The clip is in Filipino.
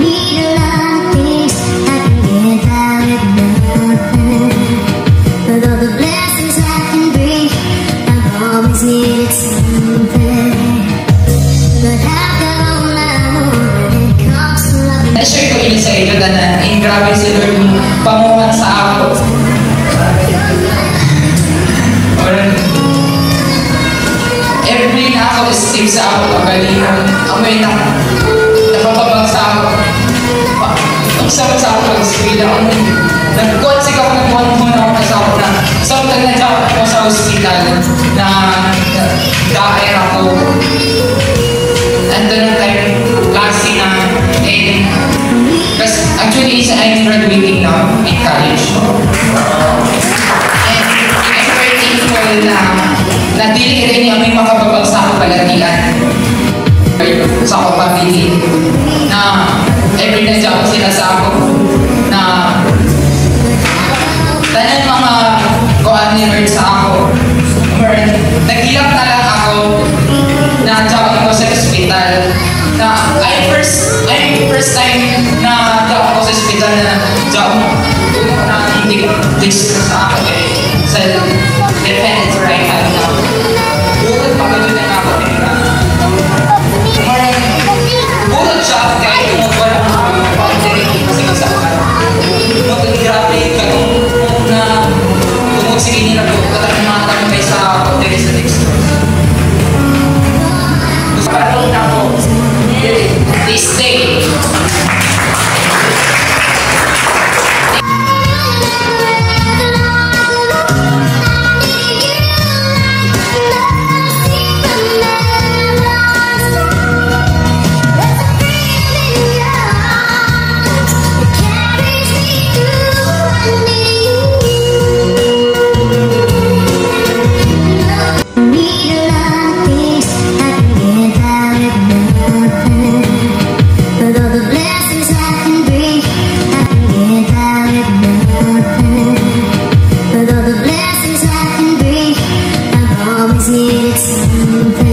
need a lot of things I can get by with nothing. With all the blessings I can bring, I've always needed something. But I've got all I want when it comes to loving. Na-share ko yun sa inyo na grabe si Lord pamuhat sa ako. Every na ako steve sa ako kagalingan. Amoy na napapabag sa ako. Pagsama sa ako pag-sipila ako. Nag-consig ako nag-1-1 ako sa ako na sometimes na-jump ako sa hospital na dahil ako. And then time klase na actually I'm graduating now in college. And I'm very thankful na dili rin niya may makababag sa ako palatian sa ako pamili na every na job sila sa ako na tanan mga kuhaan ni Lord sa ako or naghilap na lang ako na job ako sa hospital na I'm first time na job ako sa hospital na job na hindi text sa ako sa defense right now. Bulat pagod na ako nila. Bulat siya kahit wala mga pag-direct kasi sa akin. Mag-grabe ka na tumugsige nila ko katamatan kay sa pag-direct sa text. Parang na ako this day. Needed something.